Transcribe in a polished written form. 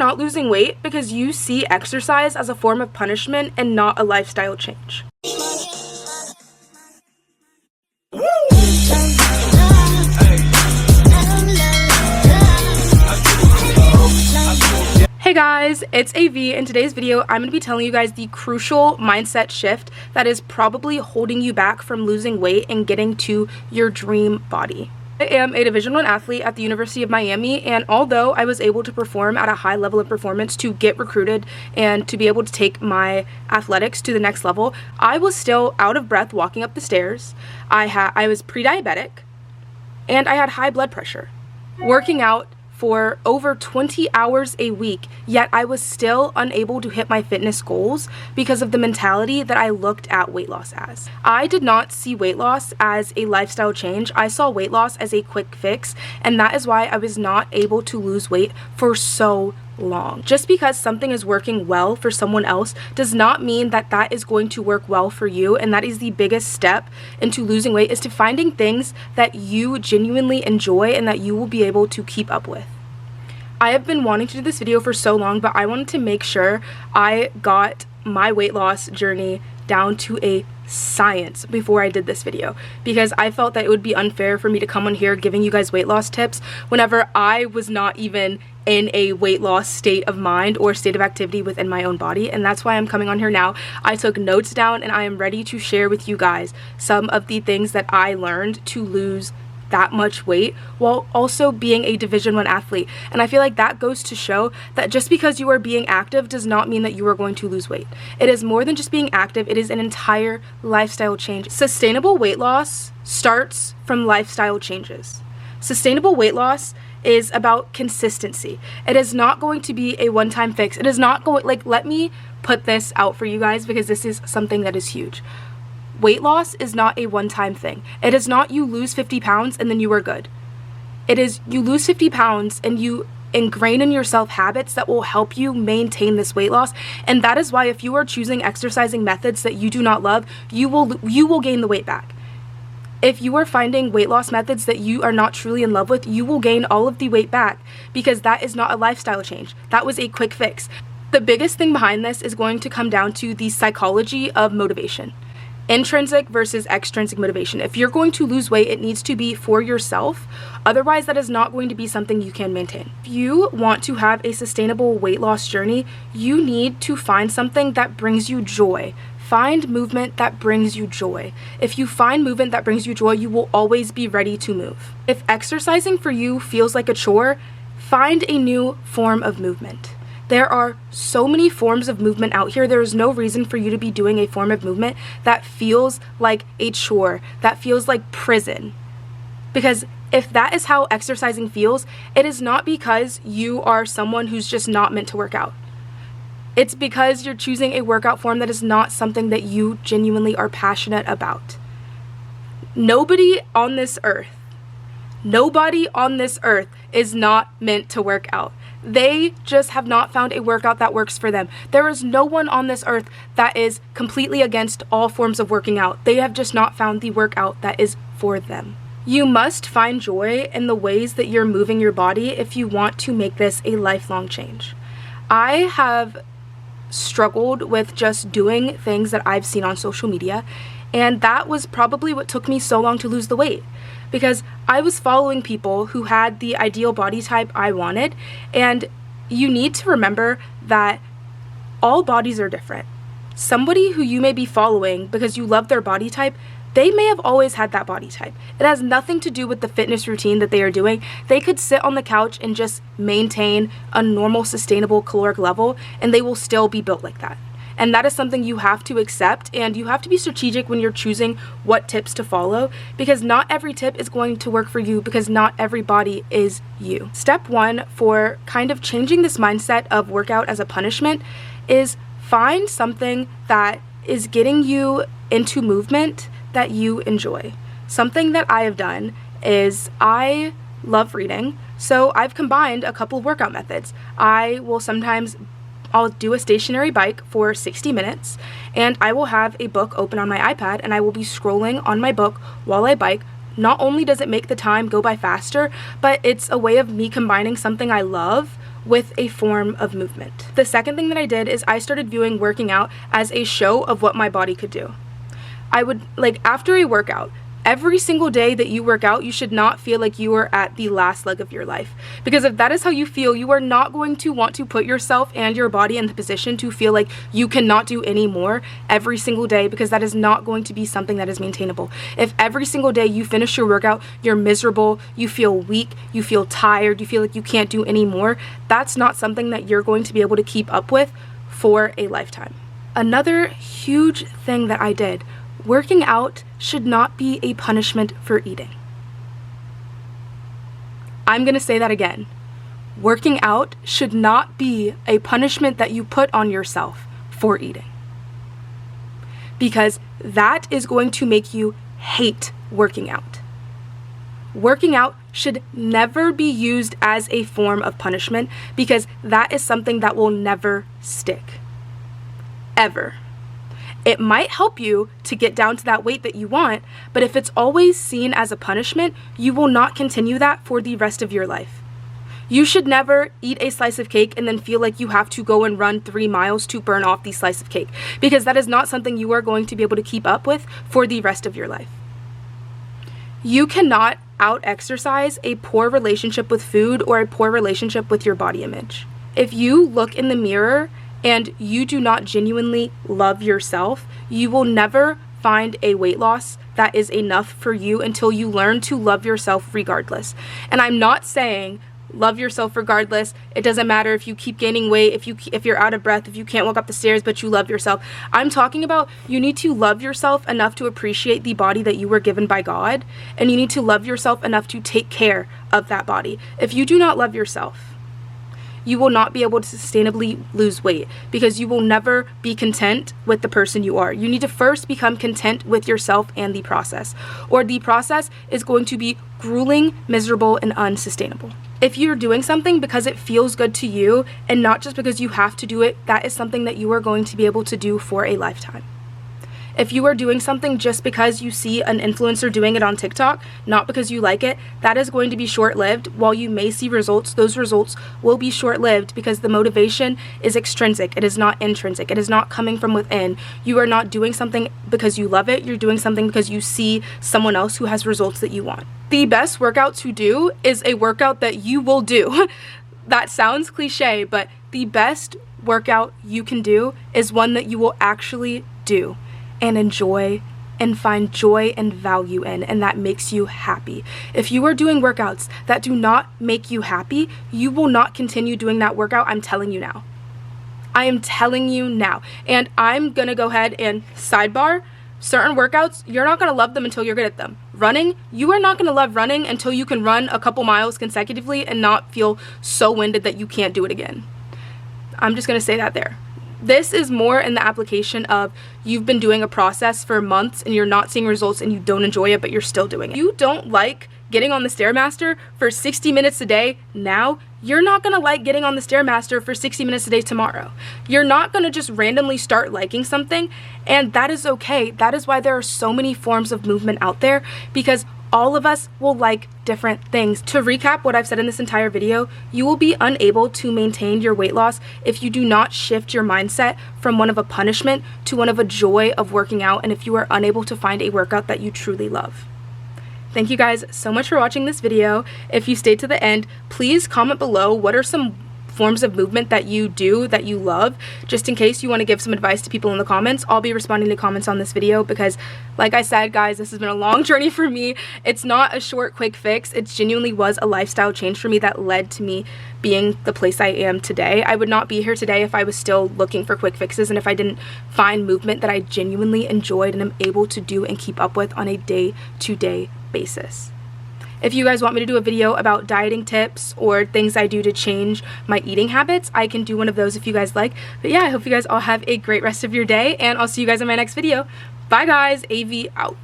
not losing weight because you see exercise as a form of punishment and not a lifestyle change. Hey guys, it's AV. In today's video, I'm going to be telling you guys the crucial mindset shift that is probably holding you back from losing weight and getting to your dream body. I am a Division I athlete at the University of Miami, and although I was able to perform at a high level of performance to get recruited and to be able to take my athletics to the next level, I was still out of breath walking up the stairs. I was pre-diabetic, and I had high blood pressure. Working out for over 20 hours a week, yet I was still unable to hit my fitness goals because of the mentality that I looked at weight loss as. I did not see weight loss as a lifestyle change. I saw weight loss as a quick fix, and that is why I was not able to lose weight for so long. Just because something is working well for someone else does not mean that that is going to work well for you, and that is the biggest step into losing weight, is to finding things that you genuinely enjoy and that you will be able to keep up with. I have been wanting to do this video for so long, but I wanted to make sure I got my weight loss journey down to a science before I did this video, because I felt that it would be unfair for me to come on here giving you guys weight loss tips whenever I was not even in a weight loss state of mind or state of activity within my own body. And that's why I'm coming on here now. I took notes down and I am ready to share with you guys some of the things that I learned to lose that much weight while also being a Division I athlete. And I feel like that goes to show that just because you are being active does not mean that you are going to lose weight. It is more than just being active. It is an entire lifestyle change. Sustainable weight loss starts from lifestyle changes. Sustainable weight loss is about consistency. It is not going to be a one-time fix. It is not going, like, let me put this out for you guys because this is something that is huge. Weight loss is not a one-time thing. It is not you lose 50 pounds and then you are good. It is you lose 50 pounds and you ingrain in yourself habits that will help you maintain this weight loss. And that is why if you are choosing exercising methods that you do not love, you will gain the weight back. If you are finding weight loss methods that you are not truly in love with, you will gain all of the weight back, because that is not a lifestyle change. That was a quick fix. The biggest thing behind this is going to come down to the psychology of motivation. Intrinsic versus extrinsic motivation. If you're going to lose weight, it needs to be for yourself. Otherwise, that is not going to be something you can maintain. If you want to have a sustainable weight loss journey, you need to find something that brings you joy. Find movement that brings you joy. If you find movement that brings you joy, you will always be ready to move. If exercising for you feels like a chore, find a new form of movement. There are so many forms of movement out here. There is no reason for you to be doing a form of movement that feels like a chore, that feels like prison. Because if that is how exercising feels, it is not because you are someone who's just not meant to work out. It's because you're choosing a workout form that is not something that you genuinely are passionate about. Nobody on this earth is not meant to work out. They just have not found a workout that works for them. There is no one on this earth that is completely against all forms of working out. They have just not found the workout that is for them. You must find joy in the ways that you're moving your body if you want to make this a lifelong change. I have struggled with just doing things that I've seen on social media, and that was probably what took me so long to lose the weight, because I was following people who had the ideal body type I wanted. And you need to remember that all bodies are different. Somebody who you may be following because you love their body type, they may have always had that body type. It has nothing to do with the fitness routine that they are doing. They could sit on the couch and just maintain a normal, sustainable caloric level, and they will still be built like that. And that is something you have to accept, and you have to be strategic when you're choosing what tips to follow, because not every tip is going to work for you, because not every body is you. Step one for kind of changing this mindset of workout as a punishment is find something that is getting you into movement that you enjoy. Something that I have done is I love reading, so I've combined a couple of workout methods. I'll do a stationary bike for 60 minutes, and I will have a book open on my iPad, and I will be scrolling on my book while I bike. Not only does it make the time go by faster, but it's a way of me combining something I love with a form of movement. The second thing that I did is I started viewing working out as a show of what my body could do. I would, like, after a workout, every single day that you work out, you should not feel like you are at the last leg of your life. Because if that is how you feel, you are not going to want to put yourself and your body in the position to feel like you cannot do any more every single day, because that is not going to be something that is maintainable. If every single day you finish your workout, you're miserable, you feel weak, you feel tired, you feel like you can't do any more, that's not something that you're going to be able to keep up with for a lifetime. Another huge thing that I did, working out should not be a punishment for eating. I'm gonna say that again. Working out should not be a punishment that you put on yourself for eating. Because that is going to make you hate working out. Working out should never be used as a form of punishment, because that is something that will never stick. Ever. It might help you to get down to that weight that you want, but if it's always seen as a punishment, you will not continue that for the rest of your life. You should never eat a slice of cake and then feel like you have to go and run 3 miles to burn off the slice of cake, because that is not something you are going to be able to keep up with for the rest of your life. You cannot out-exercise a poor relationship with food or a poor relationship with your body image. If you look in the mirror and you do not genuinely love yourself, you will never find a weight loss that is enough for you until you learn to love yourself regardless. And I'm not saying love yourself regardless. It doesn't matter if you keep gaining weight, if you're out of breath, if you can't walk up the stairs, but you love yourself. I'm talking about you need to love yourself enough to appreciate the body that you were given by God, and you need to love yourself enough to take care of that body. If you do not love yourself, you will not be able to sustainably lose weight, because you will never be content with the person you are. You need to first become content with yourself and the process, or the process is going to be grueling, miserable, and unsustainable. If you're doing something because it feels good to you and not just because you have to do it, that is something that you are going to be able to do for a lifetime. If you are doing something just because you see an influencer doing it on TikTok, not because you like it, that is going to be short-lived. While you may see results, those results will be short-lived, because the motivation is extrinsic. It is not intrinsic. It is not coming from within. You are not doing something because you love it. You're doing something because you see someone else who has results that you want. The best workout to do is a workout that you will do. That sounds cliche, but the best workout you can do is one that you will actually do and enjoy and find joy and value in, and that makes you happy. If you are doing workouts that do not make you happy, you will not continue doing that workout. I'm telling you now. I am telling you now. And I'm gonna go ahead and sidebar, certain workouts, you're not gonna love them until you're good at them. Running, you are not gonna love running until you can run a couple miles consecutively and not feel so winded that you can't do it again. I'm just gonna say that there. This is more in the application of you've been doing a process for months and you're not seeing results and you don't enjoy it, but you're still doing it. You don't like getting on the Stairmaster for 60 minutes a day now, you're not gonna like getting on the Stairmaster for 60 minutes a day tomorrow. You're not gonna just randomly start liking something, and that is okay. That is why there are so many forms of movement out there, because all of us will like different things. To recap what I've said in this entire video, you will be unable to maintain your weight loss if you do not shift your mindset from one of a punishment to one of a joy of working out, and if you are unable to find a workout that you truly love. Thank you guys so much for watching this video. If you stayed to the end, please comment below what are some forms of movement that you do that you love, just in case you want to give some advice to people in the comments. I'll be responding to comments on this video because, like I said, guys, this has been a long journey for me. It's not a short quick fix. It genuinely was a lifestyle change for me that led to me being the place I am today. I would not be here today if I was still looking for quick fixes and if I didn't find movement that I genuinely enjoyed and am able to do and keep up with on a day-to-day basis. If you guys want me to do a video about dieting tips or things I do to change my eating habits, I can do one of those if you guys like. But yeah, I hope you guys all have a great rest of your day, and I'll see you guys in my next video. Bye guys, AV out.